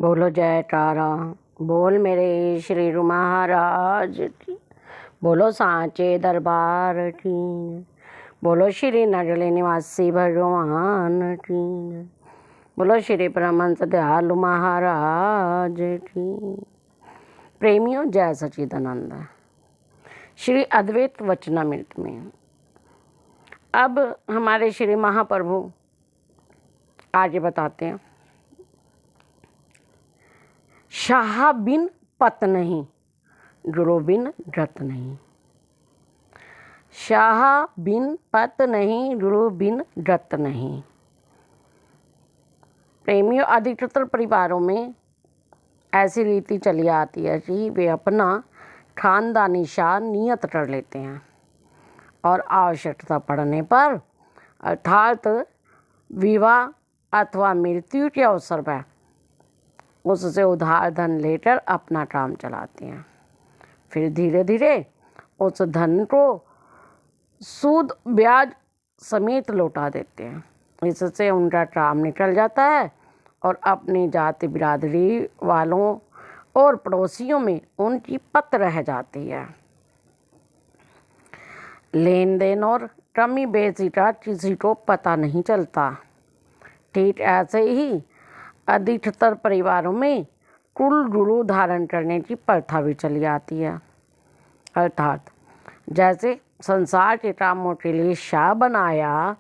बोलो जय तारा, बोल मेरे श्री गुरु महाराज की, बोलो सांचे दरबार की, बोलो श्री नडले निवासी भगवान की, बोलो श्री परमहंस दयालु महाराज की। प्रेमियों, जय सच्चिदानंद। श्री अद्वैत वचनामृत में अब हमारे श्री महाप्रभु आगे बताते हैं, शाह बिन पत नहीं, गुरु बिन रत नहीं। शाह बिन पत नहीं, गुरु बिन रत नहीं। प्रेमियों, अधिकतर परिवारों में ऐसी रीति चली आती है कि वे अपना खानदानी शाह नियत कर लेते हैं और आवश्यकता पड़ने पर अर्थात विवाह अथवा मृत्यु के अवसर पर उससे उधार धन लेकर अपना काम चलाते हैं। फिर धीरे धीरे उस धन को सूद ब्याज समेत लौटा देते हैं। इससे उनका काम निकल जाता है और अपनी जाति बिरादरी वालों और पड़ोसियों में उनकी पत रह जाती है। लेन देन और कमी बेची का किसी को पता नहीं चलता। ठीक ऐसे ही अधिकतर परिवारों में कुल गुरु धारण करने की प्रथा भी चली आती है। अर्थात जैसे संसार के कामों के लिए शाह बनाया,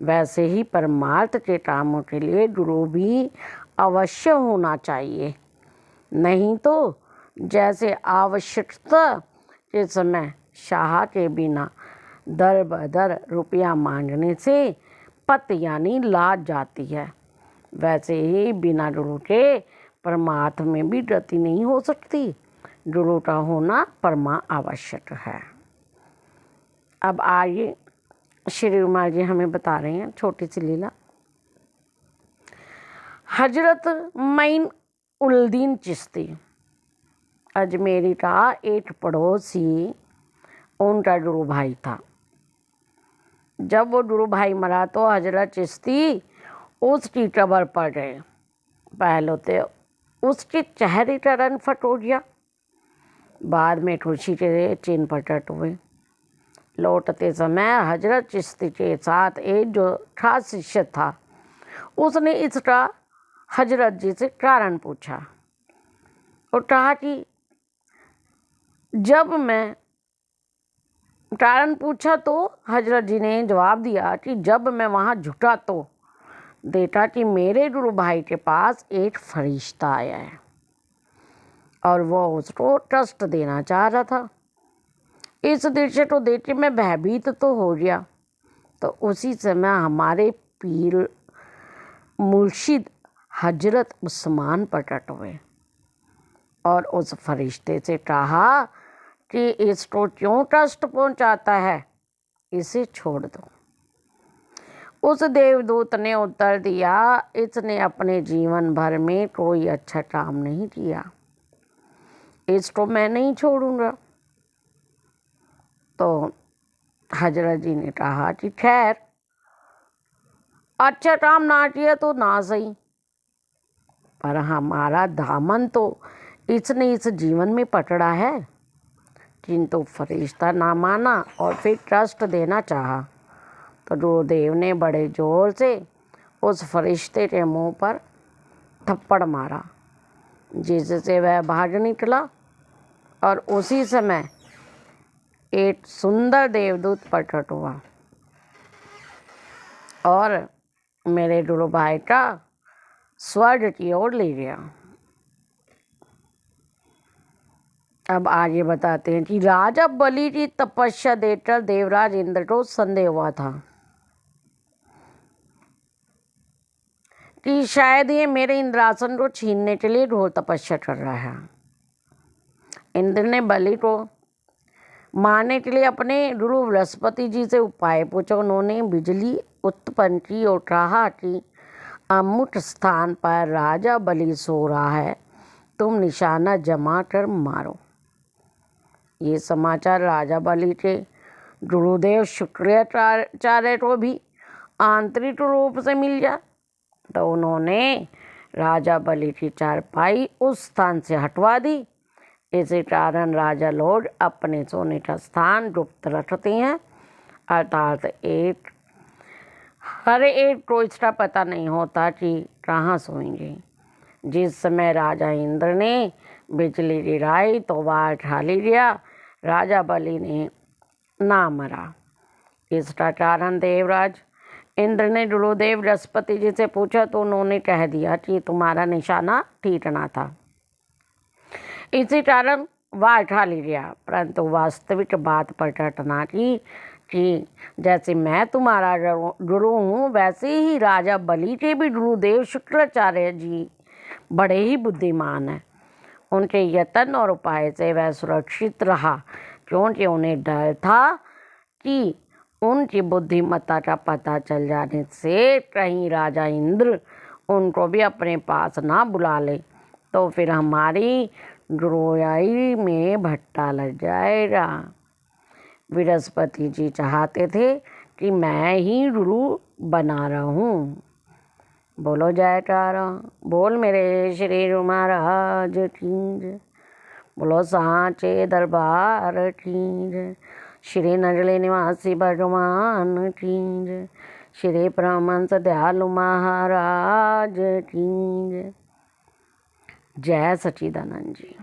वैसे ही परमार्थ के कामों के लिए गुरु भी अवश्य होना चाहिए। नहीं तो जैसे आवश्यकता के समय शाह के बिना दर बदर रुपया मांगने से पत यानी लाज जाती है, वैसे ही बिना गुरु के परमार्थ में भी गति नहीं हो सकती। गुरु का होना परमा आवश्यक है। अब आइए श्री उमर जी हमें बता रहे हैं छोटी सी लीला। हजरत मईन उल-दीन चिश्ती अजमेरी का एक पड़ोसी उनका गुरु भाई था। जब वो गुरु भाई मरा तो हजरत चिश्ती उसकी कब्र पर गए। पहले तो उसके चेहरे का रंग फटो गया, बाद में खुशी के चिन्ह प्रकट हुए। लौटते समय हजरत चिश्ती के साथ एक जो खास शिष्य था, उसने इसका हजरत जी से कारण पूछा और कहा कि जब मैं कारण पूछा तो हजरत जी ने जवाब दिया कि जब मैं वहाँ झुका तो देखा कि मेरे गुरु भाई के पास एक फरिश्ता आया है और वो उसको कष्ट देना चाह रहा था। इस दृश्य को देख के मैं भयभीत तो हो गया। तो उसी समय हमारे पीर मुर्शिद हजरत उस्मान प्रकट हुए और उस फरिश्ते से कहा कि इसको क्यों कष्ट पहुंचाता है, इसे छोड़ दो। उस देवदूत ने उत्तर दिया, इसने अपने जीवन भर में कोई अच्छा काम नहीं किया, इसको मैं नहीं छोड़ूंगा। तो हजरत जी ने कहा कि खैर, अच्छा काम ना किया तो ना सही, पर हमारा दामन तो इसने इस जीवन में पकड़ा है। किंतु फरिश्ता ना माना और फिर कष्ट देना चाहा तो गुरुदेव ने बड़े जोर से उस फरिश्ते के मुंह पर थप्पड़ मारा, जिससे वह भाग निकला और उसी समय एक सुंदर देवदूत प्रकट हुआ और मेरे गुरु भाई का स्वर्ग की ओर ले गया। अब आगे बताते हैं कि राजा बलि की तपस्या देखकर देवराज इंद्र को संदेह हुआ था कि शायद ये मेरे इंद्रासन को छीनने के लिए घोर तपस्या कर रहा है। इंद्र ने बलि को मारने के लिए अपने गुरु बृहस्पति जी से उपाय पूछा। उन्होंने बिजली उत्पन्न की और कहा कि अमुक स्थान पर राजा बलि सो रहा है, तुम निशाना जमा कर मारो। ये समाचार राजा बलि के गुरुदेव शुक्राचार्य को भी आंतरिक रूप से मिल गया। तो उन्होंने राजा बलि की चारपाई उस स्थान से हटवा दी। इसी कारण राजा लोग अपने सोने का स्थान गुप्त रखते हैं, अर्थात हर एक को इसका पता नहीं होता कि कहाँ सोएंगे। जिस समय राजा इंद्र ने बिजली गिराई तो वह खाली गया, राजा बलि ने ना मरा। इसका कारण देवराज इंद्र ने गुरुदेव बृहस्पति जी से पूछा तो उन्होंने कह दिया कि तुम्हारा निशाना ठीक ना था, इसी कारण वह खाली गया। परंतु वास्तविक बात प्रकट ना की कि जैसे मैं तुम्हारा गुरु हूँ, वैसे ही राजा बलि के भी गुरुदेव शुक्राचार्य जी बड़े ही बुद्धिमान हैं। उनके यत्न और उपाय से वह सुरक्षित रहा, क्योंकि उन्हें डर था कि उनकी बुद्धिमत्ता का पता चल जाने से कहीं राजा इंद्र उनको भी अपने पास ना बुला ले, तो फिर हमारी गुरुआई में भट्टा लग जाएगा। बृहस्पति जी चाहते थे कि मैं ही गुरु बना रहूं। बोलो जयकारा, बोल मेरे श्री गुरु महाराज की जय, बोलो सांचे दरबार की जय, श्री नगले निवासी भगवान की जय, श्री परमहंस दयालु महाराज की जय। जय सच्चिदानंद जी।